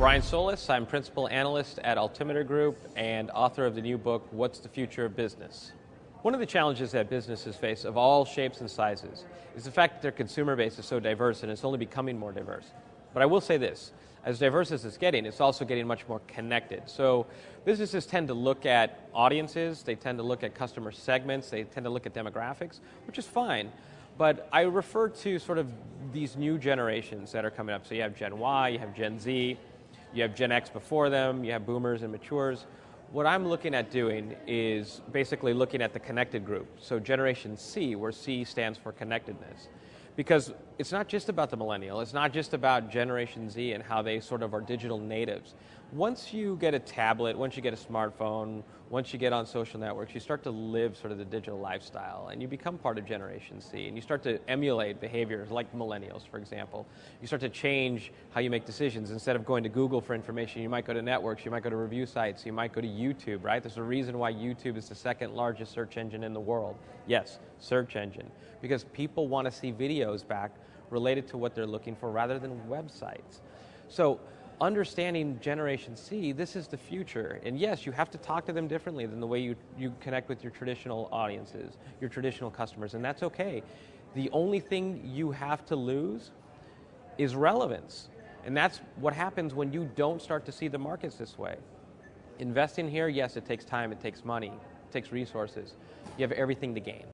Brian Solis. I'm Principal Analyst at Altimeter Group and author of the new book, What's the Future of Business? One of the challenges that businesses face of all shapes and sizes is the fact that their consumer base is so diverse and it's only becoming more diverse. But I will say this, as diverse as it's getting, it's also getting much more connected. So businesses tend to look at audiences, they tend to look at customer segments, they tend to look at demographics, which is fine. But I refer to sort of these new generations that are coming up. So you have Gen Y, you have Gen Z, you have Gen X before them, you have boomers and matures. What I'm looking at doing is basically looking at the connected group. So Generation C, where C stands for connectedness. Because it's not just about the millennial, it's not just about Generation Z and how they sort of are digital natives. Once you get a tablet, once you get a smartphone, once you get on social networks, you start to live sort of the digital lifestyle and you become part of Generation C and you start to emulate behaviors like millennials, for example. You start to change how you make decisions. Instead of going to Google for information, you might go to networks, you might go to review sites, you might go to YouTube, right? There's a reason why YouTube is the second largest search engine in the world. Yes, search engine. Because people want to see videos back related to what they're looking for rather than websites. So understanding Generation C, this is the future. And yes, you have to talk to them differently than the way you connect with your traditional audiences, your traditional customers, and that's okay. The only thing you have to lose is relevance. And that's what happens when you don't start to see the markets this way. Investing here, yes, it takes time, it takes money, it takes resources. You have everything to gain.